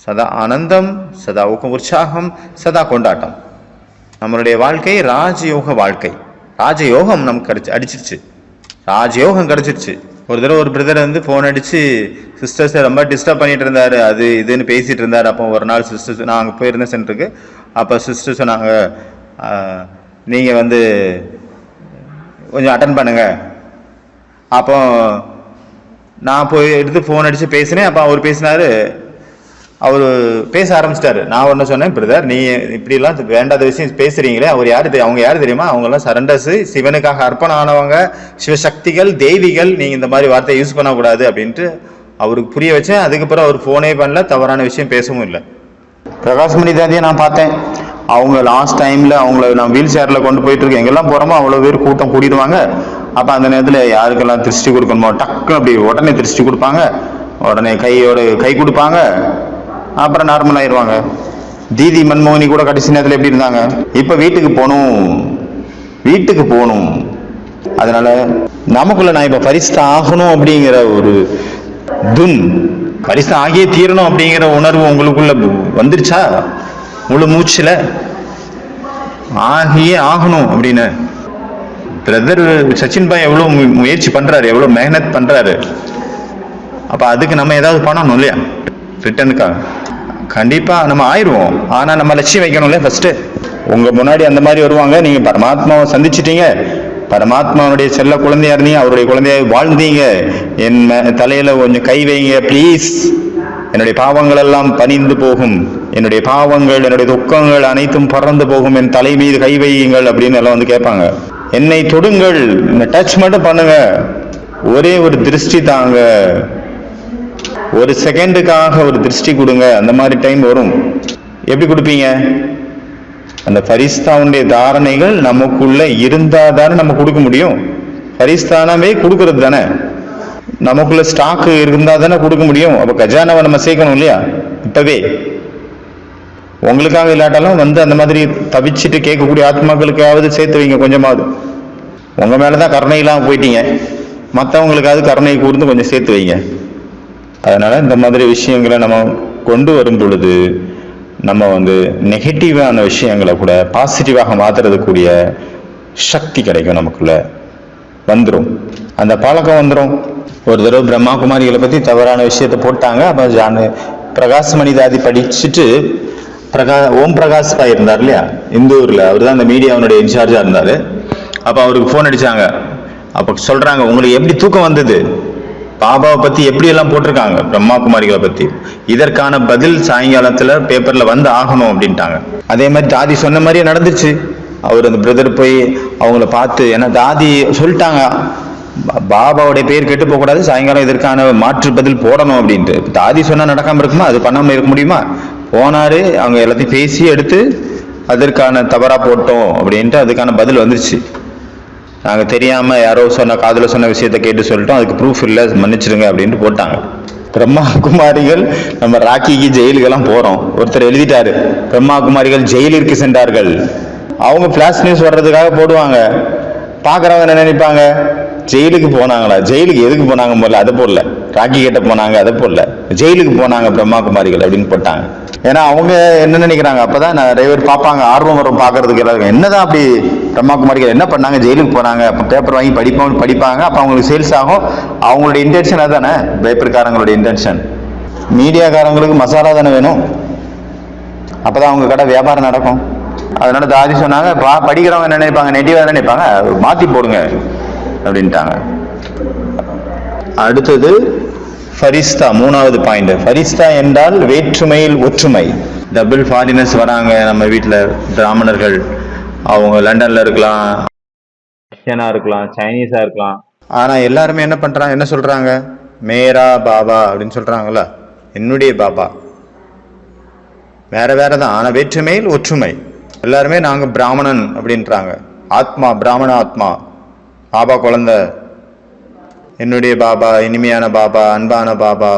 சதா ஆனந்தம், சதா ஊக்கம் உற்சாகம், சதா கொண்டாட்டம். நம்மளுடைய வாழ்க்கை ராஜயோக வாழ்க்கை. ராஜயோகம் நமக்கு அடிச்சிருச்சு, ராஜயோகம் கிடைச்சிருச்சு. ஒரு தடவை ஒரு பிரதர் வந்து ஃபோன் அடித்து சிஸ்டர்ஸை ரொம்ப டிஸ்டர்ப் பண்ணிட்டு இருந்தார், அது இதுன்னு பேசிகிட்டு இருந்தார். அப்போ ஒரு நாள் சிஸ்டர்ஸ், நான் அங்கே போயிருந்தேன் சென்டருக்கு, அப்போ சிஸ்டர் சொன்னாங்க, நீங்கள் வந்து கொஞ்சம் அட்டன் பண்ணுங்க. அப்போ நான் போய் எடுத்து ஃபோன் அடித்து பேசினேன். அப்போ அவர் பேசினார், அவர் பேச ஆரம்பிச்சிட்டாரு. நான் ஒன்று சொன்னேன், பிரதர் நீ இப்படிலாம் வேண்டாத விஷயம் பேசுகிறீங்களே, அவர் யார் அவங்க யார் தெரியுமா? அவங்கெல்லாம் சரண்டர்ஸு, சிவனுக்காக அர்ப்பணம் ஆனவங்க, சிவசக்திகள், தெய்விகள், நீங்கள் இந்த மாதிரி வார்த்தையை யூஸ் பண்ணக்கூடாது அப்படின்ட்டு அவருக்கு புரிய வச்சேன். அதுக்கப்புறம் அவர் ஃபோனே பண்ணல, தவறான விஷயம் பேசவும் இல்லை. பிரகாஷ்மணி தாதியை நான் பார்த்தேன், அவங்க லாஸ்ட் டைமில் அவங்கள நான் வீல் சேரில் கொண்டு போயிட்டுருக்கேன். எங்கெல்லாம் போகிறோமோ அவ்வளோ பேர் கூட்டம் கூட்டிடுவாங்க. அப்போ அந்த நேரத்தில் யாருக்கெல்லாம் திருஷ்டி கொடுக்கணுமோ டக்குன்னு அப்படி உடனே திருஷ்டி கொடுப்பாங்க, உடனே கை கொடுப்பாங்க, அப்புறம் நார்மல் ஆயிடுவாங்க. தீதி மன்மோகினி கூட கடைசி நேரத்தில் எப்படி இருந்தாங்க? இப்போ வீட்டுக்கு போகணும். அதனால நமக்குள்ள நான் இப்போ பரிசுத்த ஆகணும் அப்படிங்கிற ஒரு பரிசுத்த ஆகியே தீரணும் அப்படிங்கிற உணர்வு உங்களுக்குள்ள வந்துருச்சா? முழு மூச்சில் ஆகியே ஆகணும் அப்படின்னு பிரதர் சச்சின் பாய் எவ்வளோ முயற்சி பண்றாரு, எவ்வளோ மெஹனத் பண்றாரு. அப்போ அதுக்கு நம்ம ஏதாவது பண்ணணும் இல்லையா? ரிட்டனுக்காக கண்டிப்பாக நம்ம ஆயிடுவோம். ஆனால் நம்ம லட்சியம் வைக்கணும்ல. ஃபஸ்ட்டு உங்கள் முன்னாடி அந்த மாதிரி வருவாங்க, நீங்கள் பரமாத்மாவை சந்திச்சிட்டீங்க, பரமாத்மாவுடைய செல்ல குழந்தையா இருந்தீங்க, அவருடைய குழந்தையாக வாழ்ந்தீங்க, என் தலையில் கொஞ்சம் கை வைங்க ப்ளீஸ், என்னுடைய பாவங்கள் எல்லாம் பணிந்து போகும், என்னுடைய பாவங்கள், என்னுடைய துக்கங்கள் அனைத்தும் பறந்து போகும், என் தலை மீது கை வையுங்கள் அப்படின்னு எல்லாம் வந்து கேட்பாங்க. என்னை தொடுங்கள், இந்த டச் மட்டும் பண்ணுங்க, ஒரே ஒரு திருஷ்டி தாங்க, ஒரு செகண்டுக்காக ஒரு திருஷ்டி கொடுங்க. அந்த மாதிரி டைம் வரும். எப்படி கொடுப்பீங்க? அந்த ஃபரிஸ்தாவுடைய தாரணைகள் நமக்குள்ள இருந்தா தானே நம்ம கொடுக்க முடியும். ஃபரிஸ்தானவே கொடுக்கறது தானே, நமக்குள்ள ஸ்டாக்கு இருந்தா தானே கொடுக்க முடியும். அப்போ கஜானாவை நம்ம சேர்க்கணும் இல்லையா? இப்பவே உங்களுக்காக இல்லாட்டாலும் வந்து அந்த மாதிரி தவிச்சிட்டு கேட்கக்கூடிய ஆத்மாக்களுக்காவது சேர்த்து வைங்க கொஞ்சமாவது. உங்க மேலதான் கருணை இல்லாமல் போயிட்டீங்க, மற்றவங்களுக்காவது கருணை கூர்ந்து கொஞ்சம் சேர்த்து வைங்க. அதனால இந்த மாதிரி விஷயங்களை நம்ம கொண்டு வரும் பொழுது நம்ம வந்து நெகட்டிவான விஷயங்களை கூட பாசிட்டிவாக மாத்துறதுக்கூடிய சக்தி கிடைக்கும், நமக்குள்ள வந்துடும், அந்த பழக்கம் வந்துடும். ஒரு தடவை பிரம்மா குமாரிகளை பற்றி தவறான விஷயத்த போட்டாங்க. அப்போ பிரகாஷ்மணி தாதி படிச்சுட்டு ஓம் பிரகாஷ் பாய் இருந்தார் இல்லையா இந்தூரில், அவர் தான் அந்த மீடியாவுடைய இன்சார்ஜாக இருந்தார். அப்போ அவருக்கு ஃபோன் அடித்தாங்க. அப்போ சொல்கிறாங்க, உங்களுக்கு எப்படி தூக்கம் வந்தது, பாபாவை பற்றி எப்படியெல்லாம் போட்டிருக்காங்க பிரம்மா குமாரிகளை பற்றி, இதற்கான பதில் சாயங்காலத்தில் பேப்பரில் வந்து ஆகணும் அப்படின்ட்டாங்க. அதே மாதிரி தாதி சொன்ன மாதிரியே நடந்துச்சு. அவர் அந்த பிரதர் போய் அவங்கள பார்த்து, ஏன்னா தாதி சொல்லிட்டாங்க பாபாவுடைய பேர் கெட்டு போகக்கூடாது, சாயங்காலம் இதற்கான மாற்று பதில் போடணும் அப்படின்ட்டு. தாதி சொன்னால் நடக்காமல் இருக்குமா, அது பண்ணாமல் இருக்க முடியுமா? போனார், அவங்க எல்லாத்தையும் பேசி எடுத்து அதற்கான தவறாக போட்டோம் அப்படின்ட்டு அதுக்கான பதில் வந்துருச்சு. நாங்கள் தெரியாமல் யாரோ சொன்ன காதில் சொன்ன விஷயத்த கேட்டு சொல்லிட்டோம், அதுக்கு ப்ரூஃப் இல்லை, மன்னிச்சிடுங்க அப்படின்ட்டு போட்டாங்க. பிரம்மா குமாரிகள் நம்ம ராக்கிக்கு ஜெயிலுக்கெல்லாம் போகிறோம். ஒருத்தர் எழுதிட்டாரு, பிரம்மா குமாரிகள் ஜெயிலிற்கு சென்றார்கள். அவங்க ஃப்ளாஷ் நியூஸ் வர்றதுக்காக போடுவாங்க. பார்க்குறவங்க என்ன நினைப்பாங்க, ஜெயிலுக்கு போனாங்களா, ஜெயிலுக்கு எதுக்கு போனாங்க போடல, அதை போடல. ராக்கி கிட்ட போனாங்க அதை போடல, ஜெயிலுக்கு போனாங்க பிரம்மா குமாரிகள் அப்படின்னு போட்டாங்க. ஏன்னா அவங்க என்ன நினைக்கிறாங்க, அப்பதான் நிறைய பேர் பார்ப்பாங்க, ஆர்வம் வரும் பார்க்கறதுக்கு. எல்லாருக்கும் என்னதான் அப்படி பிரம்மா குமாரிகள் என்ன பண்ணாங்க, ஜெயிலுக்கு போனாங்க, அப்போ பேப்பர் வாங்கி படிப்பாங்க, அப்போ அவங்களுக்கு சேல்ஸ் ஆகும். அவங்களுடைய இன்டென்ஷன் அதுதானே, பேப்பர்காரங்களுடைய இன்டென்ஷன். மீடியாக்காரங்களுக்கு மசாலா தானே வேணும், அப்போதான் அவங்க கடை வியாபாரம் நடக்கும். அதனால தாதி சொன்னாங்க, படிக்கிறவங்க என்ன நினைப்பாங்க, நெட்டிவாக நினைப்பாங்க, மாற்றி போடுங்க அப்படின்ட்டாங்க. அடுத்தது ஃபரிஸ்தா, மூணாவது பாயிண்ட். ஃபரிஸ்தா என்றால் வேற்றுமையில் ஒற்றுமை. டபுள் ஃபாரினர்ஸ் வராங்க நம்ம வீட்டில், பிராமணர்கள். அவங்க லண்டனில் இருக்கலாம், ரஷ்யனாக இருக்கலாம், சைனீஸாக இருக்கலாம். ஆனால் எல்லாருமே என்ன பண்ணுறாங்க, என்ன சொல்கிறாங்க, மேரா பாபா அப்படின்னு சொல்கிறாங்களா, என்னுடைய பாபா. வேற வேற தான், ஆனால் வேற்றுமையில் ஒற்றுமை. எல்லாருமே நாங்கள் பிராமணன் அப்படின்றாங்க. ஆத்மா, பிராமண ஆத்மா, பாபா குழந்தை, என்னுடைய பாபா, இனிமையான பாபா, அன்பான பாபா,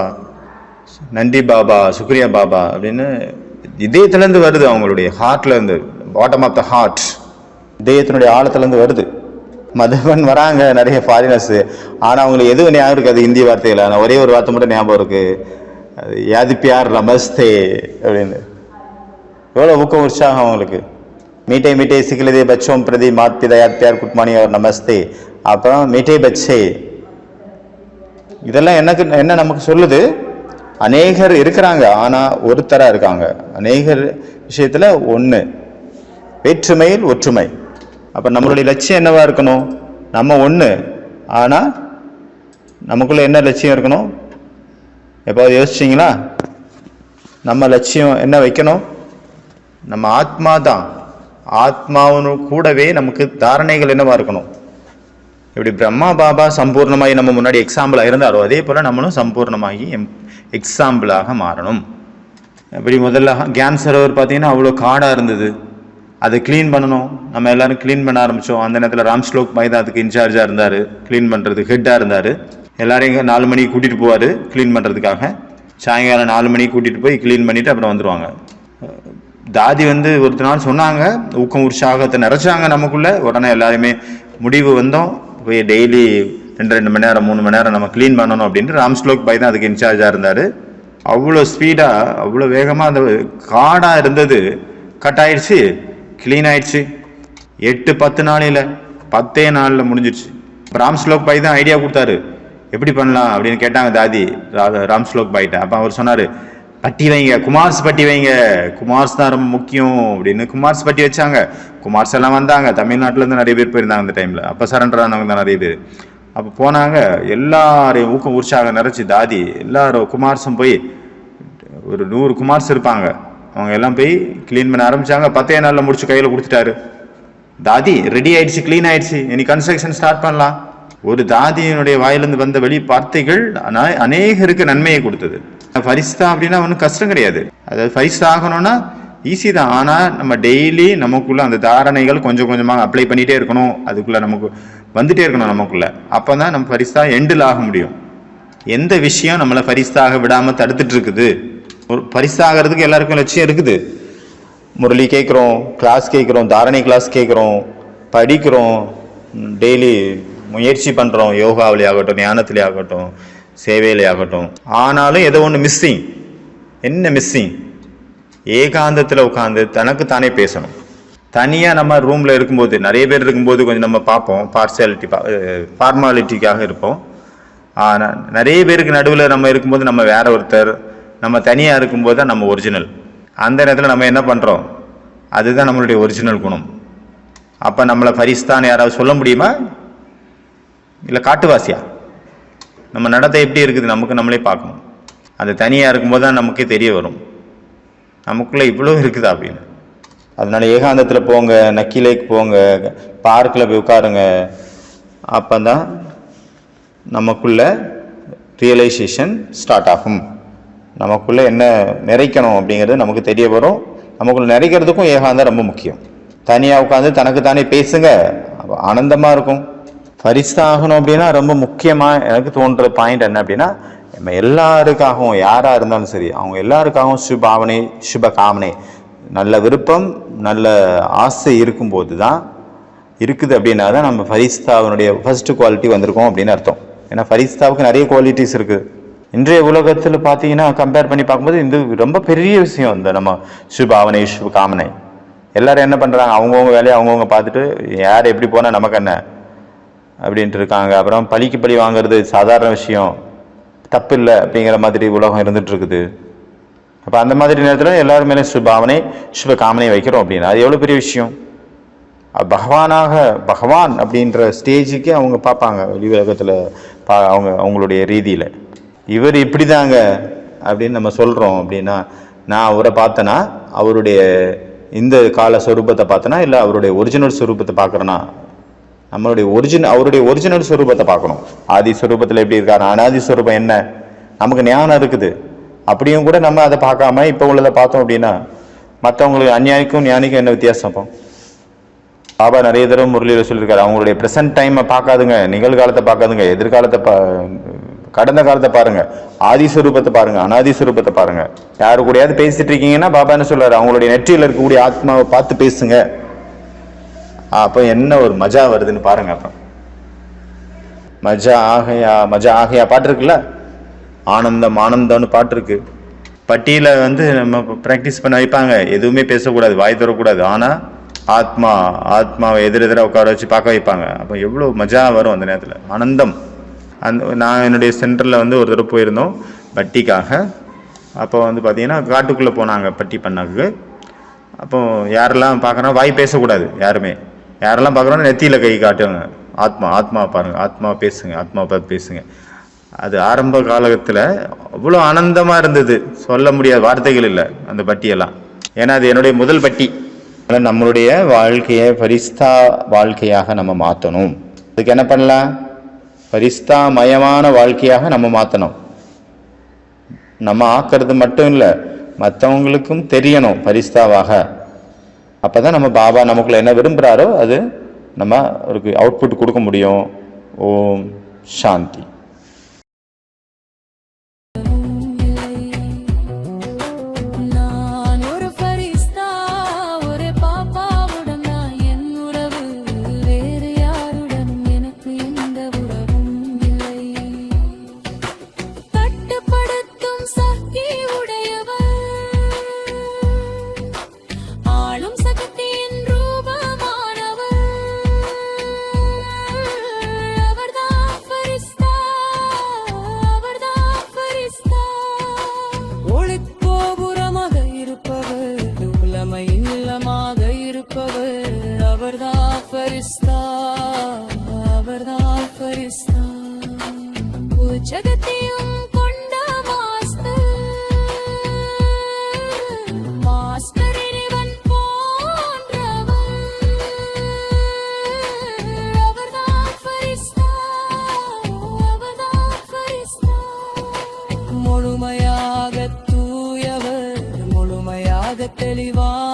நன்றி பாபா, சுக்ரியா பாபா அப்படின்னு இதயத்திலேருந்து வருது. அவங்களுடைய ஹார்ட்லேருந்து, பாட்டம் ஆஃப் த ஹார்ட், இதயத்தினுடைய ஆழத்துலேருந்து வருது. மதவன் வராங்க நிறைய ஃபாரினர்ஸு, ஆனால் அவங்களுக்கு எதுவும் ஞாபகம் இருக்காது ஹிந்தி வார்த்தையில். ஆனால் ஒரே ஒரு வார்த்தை மட்டும் ஞாபகம் இருக்குது, யாதி பியார் நமஸ்தே அப்படின்னு. எவ்வளோ ஊக்கம் உற்சாகம் அவங்களுக்கு. மீட்டே மீட்டே சிக்கலதே பச்சோம் பிரதி மாத் பிதா யாத் பியார் குட்மானி அவர் நமஸ்தே, அப்புறம் மீட்டே பச்சே. இதெல்லாம் என்ன நமக்கு சொல்லுது, அநேகர் இருக்கிறாங்க ஆனால் ஒருத்தராக இருக்காங்க. அநேகர் விஷயத்தில் ஒன்று, வேற்றுமையில் ஒற்றுமை. அப்போ நம்மளுடைய லட்சியம் என்னவா இருக்கணும், நம்ம ஒன்று ஆனால் நமக்குள்ள என்ன லட்சியம் இருக்கணும், எப்போது யோசிச்சிங்களா? நம்ம லட்சியம் என்ன வைக்கணும், நம்ம ஆத்மா தான். ஆத்மாவினு கூடவே நமக்கு தாரணைகள் என்னவா இருக்கணும். இப்படி பிரம்மா பாபா சம்பூர்ணமாகி நம்ம முன்னாடி எக்ஸாம்பிளாக இருந்தாரோ, அதே போல் நம்மளும் சம்பூர்ணமாகி எக்ஸாம்பிளாக மாறணும். இப்படி முதல்ல கியான் சரோவர் பார்த்தீங்கன்னா அவ்வளோ காடாக இருந்தது, அதை க்ளீன் பண்ணணும். நம்ம எல்லாரும் க்ளீன் பண்ண ஆரம்பித்தோம். அந்த நேரத்தில் ராம்ஸ்லோக் பாய் தான் அதுக்கு இன்சார்ஜாக இருந்தார், க்ளீன் பண்ணுறதுக்கு ஹெட்டாக இருந்தார். எல்லாரையும் இங்கே 4 மணிக்கு கூட்டிகிட்டு போவார் க்ளீன் பண்ணுறதுக்காக. சாயங்காலம் 4 மணிக்கு கூட்டிகிட்டு போய் க்ளீன் பண்ணிவிட்டு அப்புறம் வந்துடுவாங்க. தாதி ஒருத்த நாள் சொன்னாங்க, ஊக்கம் உற்சாகத்தை நிறைச்சாங்க நமக்குள்ளே. உடனே எல்லாருமே முடிவு வந்தோம், போய் டெய்லி 2 மணி நேரம் 3 மணி நேரம் நம்ம க்ளீன் பண்ணணும் அப்படின்ட்டு. ராம்ஸ்லோக் பாய் தான் அதுக்கு இன்சார்ஜாக இருந்தார். அவ்வளோ ஸ்பீடாக அவ்வளோ வேகமாக அந்த காடாக இருந்தது கட் ஆயிடுச்சு, க்ளீன் ஆயிடுச்சு. 8-10 நாளையில் 10 நாளில் முடிஞ்சிடுச்சு. ராம்ஸ்லோக் பாய் தான் ஐடியா கொடுத்தாரு, எப்படி பண்ணலாம் அப்படின்னு கேட்டாங்க தாதி ராம்ஸ்லோக் பாய்கிட்ட. அப்போ அவர் சொன்னார், பட்டி வைங்க, குமார்ஸ் பட்டி வைங்க, குமார்ஸ் தான் ரொம்ப முக்கியம் அப்படின்னு. குமார்ஸ் பட்டி வச்சாங்க. குமார்ஸ் எல்லாம் வந்தாங்க, தமிழ்நாட்டிலேருந்து நிறைய பேர் போயிருந்தாங்க அந்த டைமில். அப்போ சரண்டர் ஆனவங்க தான் நிறைய பேர். அப்போ போனாங்க, எல்லாரையும் ஊக்கம் உற்சாகம் நிறைச்சி தாதி எல்லாரும் குமார்ஸும் போய் ஒரு 100 குமார்ஸ் இருப்பாங்க, அவங்க எல்லாம் போய் க்ளீன் பண்ண ஆரம்பித்தாங்க. 10 நாளில் முடிச்சு கையில் கொடுத்துட்டாரு. தாதி ரெடி ஆயிடுச்சு, க்ளீன் ஆயிடுச்சு, இனி கன்ஸ்ட்ரக்ஷன் ஸ்டார்ட் பண்ணலாம். ஒரு தாதியினுடைய வாயிலிருந்து வந்த வெளி வார்த்தைகள் அநேகருக்கு நன்மையை கொடுத்தது. ஃபரிஸ்தா அப்படின்னா ஒன்றும் கஷ்டம் கிடையாது. அதாவது ஃபரிஸ்தா ஆகணும்னா ஈஸி தான். ஆனால் நம்ம டெய்லி நமக்குள்ள அந்த தாரணைகள் கொஞ்சம் கொஞ்சமாக அப்ளை பண்ணிகிட்டே இருக்கணும், அதுக்குள்ளே நமக்கு வந்துட்டே இருக்கணும் நமக்குள்ள. அப்போ தான் நம்ம ஃபரிஸ்தா எண்டில் ஆக முடியும். எந்த விஷயம் நம்மளை ஃபரிஸ்தாக விடாமல் தடுத்துட்டு இருக்குது, ஒரு ஃபரிஸ்தா ஆகிறதுக்கு எல்லாருக்கும் லட்சியம் இருக்குது. முரளி கேட்குறோம், கிளாஸ் கேட்குறோம், தாரணை கிளாஸ் கேட்குறோம், படிக்கிறோம், டெய்லி முயற்சி பண்ணுறோம், யோகாவிலே ஆகட்டும், ஞானத்திலே ஆகட்டும், சேவையிலே ஆகட்டும். ஆனாலும் ஏதோ ஒன்று மிஸ்ஸிங். என்ன மிஸ்ஸிங்? ஏகாந்தத்தில் உட்காந்து தனக்கு தானே பேசணும். தனியாக நம்ம ரூமில் இருக்கும்போது, நிறைய பேர் இருக்கும்போது கொஞ்சம் நம்ம பார்ப்போம், ஃபார்மாலிட்டிக்காக இருப்போம். ஆனால் நிறைய பேருக்கு நடுவில் நம்ம இருக்கும்போது நம்ம வேற ஒருத்தர், நம்ம தனியாக இருக்கும்போது தான் நம்ம ஒரிஜினல். அந்த நேரத்தில் நம்ம என்ன பண்ணுறோம், அதுதான் நம்மளுடைய ஒரிஜினல் குணம். அப்போ நம்மளை ஃபரிஸ்தான் யாராவது சொல்ல முடியுமா? இல்லை காட்டுவாசியா? நம்ம நடத்தை எப்படி இருக்குது நமக்கு நம்மளே பார்க்கணும். அது தனியாக இருக்கும்போது தான் நமக்கே தெரிய வரும் நமக்குள்ளே இவ்வளோ இருக்குதா அப்படின்னு. அதனால ஏகாந்தத்தில் போங்க, நக்கிலேக்கு போங்க, பார்க்கில் போய் உட்காருங்க. அப்போ தான் நமக்குள்ள ரியலைசேஷன் ஸ்டார்ட் ஆகும். நமக்குள்ளே என்ன நிறைக்கணும் அப்படிங்கிறது நமக்கு தெரிய வரும். நமக்குள்ள நிறைக்கிறதுக்கும் ஏகாந்தம் ரொம்ப முக்கியம். தனியாக உட்காந்து தனக்கு தானே பேசுங்க, ஆனந்தமாக இருக்கும். ஃபரிஸ்தா ஆகணும் அப்படின்னா ரொம்ப முக்கியமாக எனக்கு தோன்ற பாயிண்ட் என்ன அப்படின்னா, நம்ம எல்லாருக்காகவும் யாராக இருந்தாலும் சரி அவங்க எல்லாருக்காகவும் சுபாவனை சுப காமனை நல்ல விருப்பம் நல்ல ஆசை இருக்கும்போது தான் இருக்குது. அப்படின்னா தான் நம்ம ஃபரிஸ்தாவினுடைய ஃபர்ஸ்ட் குவாலிட்டி வந்திருக்கோம் அப்படின்னு அர்த்தம். ஏன்னா ஃபரிஸ்தாவுக்கு நிறைய குவாலிட்டிஸ் இருக்குது. இன்றைய உலகத்தில் பார்த்தீங்கன்னா கம்பேர் பண்ணி பார்க்கும்போது இது ரொம்ப பெரிய விஷயம். இந்த நம்ம சுபாவனை சுப காமனை எல்லாரும் என்ன பண்ணுறாங்க, அவங்கவுங்க வேலையை அவங்கவுங்க பார்த்துட்டு யார் எப்படி போனால் நமக்கு என்ன அப்படின்ட்டு இருக்காங்க. அப்புறம் பழிக்கு பழி வாங்குறது சாதாரண விஷயம், தப்பு இல்லை அப்படிங்கிற மாதிரி உலகம் இருந்துட்டு இருக்குது. அப்போ அந்த மாதிரி நேரத்தில் எல்லாரும் மேலே சுபாவனை சுப காமனை வைக்கிறோம் அப்படின்னா அது எவ்வளோ பெரிய விஷயம். பகவான் அப்படின்ற ஸ்டேஜுக்கு அவங்க பார்ப்பாங்க வெளி உலகத்தில் அவங்களுடைய ரீதியில். இவர் இப்படி தாங்க அப்படின்னு நம்ம சொல்கிறோம் அப்படின்னா, நான் அவரை பார்த்தேன்னா அவருடைய இந்த கால ஸ்வரூபத்தை பார்த்தேன்னா இல்லை அவருடைய ஒரிஜினல் ஸ்வரூபத்தை பார்க்குறேன்னா, அவருடைய ஒரிஜினல் ஸ்வரூபத்தை பார்க்கணும். ஆதி ஸ்வரூபத்தில் எப்படி இருக்காரு, அனாதி ஸ்வரூபம் என்ன நமக்கு ஞானம் இருக்குது. அப்படியும் கூட நம்ம அதை பார்க்காம இப்போ உள்ளதை பார்த்தோம் அப்படின்னா மற்றவங்களுக்கு அந்நியானிக்கும் ஞானிக்கும் என்ன வித்தியாசம்? அப்போ பாபா நிறைய தடவை முரளியில் சொல்லியிருக்காரு, அவங்களுடைய ப்ரெசன்ட் டைமை பார்க்காதுங்க, நிகழ்காலத்தை பார்க்காதுங்க, எதிர்காலத்தை கடந்த காலத்தை பாருங்க, ஆதி ஸ்வரூபத்தை பாருங்க, அனாதி ஸ்வரூபத்தை பாருங்க. யாரு கூடயாவது பேசிட்டு இருக்கீங்கன்னா பாபா என்ன சொல்றாரு, அவங்களுடைய நெற்றியில் இருக்கக்கூடிய ஆத்மாவை பார்த்து பேசுங்க. அப்போ என்ன ஒரு மஜா வருதுன்னு பாருங்க. அப்போ மஜா ஆகையா பாட்டு இருக்குல்ல, ஆனந்தம் ஆனந்தம்னு பாட்டு இருக்கு. பட்டியல நம்ம ப்ராக்டிஸ் பண்ண வைப்பாங்க, எதுவுமே பேசக்கூடாது, வாய் தரக்கூடாது. ஆனால் ஆத்மாவை எதிரெதிராக உட்கார வச்சு பார்க்க வைப்பாங்க. அப்போ எவ்வளோ மஜா வரும் அந்த நேரத்தில், ஆனந்தம். நான் என்னுடைய சென்டரில் ஒரு தடவை போயிருந்தோம் பட்டிக்காக. அப்போ பார்த்தீங்கன்னா காட்டுக்குள்ளே போனாங்க பட்டி பண்ணாக்கு. அப்போ யாரெல்லாம் பார்க்குறோம் வாய் பேசக்கூடாது, யாரெல்லாம் பார்க்குறோன்னா நெத்தியில் கை காட்டுவாங்க. ஆத்மாவை பாருங்கள், ஆத்மாவை பேசுங்க, ஆத்மாவை பார்த்து பேசுங்க. அது ஆரம்ப காலத்தில் அவ்வளோ ஆனந்தமாக இருந்தது, சொல்ல முடியாத வார்த்தைகள் இல்லை அந்த பட்டியெல்லாம். ஏன்னா அது என்னுடைய முதல் பட்டி. நம்மளுடைய வாழ்க்கையை ஃபரிஸ்தா வாழ்க்கையாக நம்ம மாற்றணும். அதுக்கு என்ன பண்ணலாம், ஃபரிஸ்தா மயமான வாழ்க்கையாக நம்ம மாற்றணும். நம்ம ஆக்கிறது மட்டும் இல்லை, மற்றவங்களுக்கும் தெரியணும் ஃபரிஸ்தாவாக. அப்போ தான் நம்ம பாபா நமக்குள்ள என்ன விரும்புகிறாரோ அது நம்ம அவருக்கு அவுட்புட் கொடுக்க முடியும். ஓம் சாந்தி. ஜகத்தையும் கொண்ட மாஸ்டர் இறைவன் போன்றவர். அவர்தான் ஃபரிஸ்தா, அவர்தான் ஃபரிஸ்தா. முழுமையாக தூயவர், முழுமையாக தெளிவார்.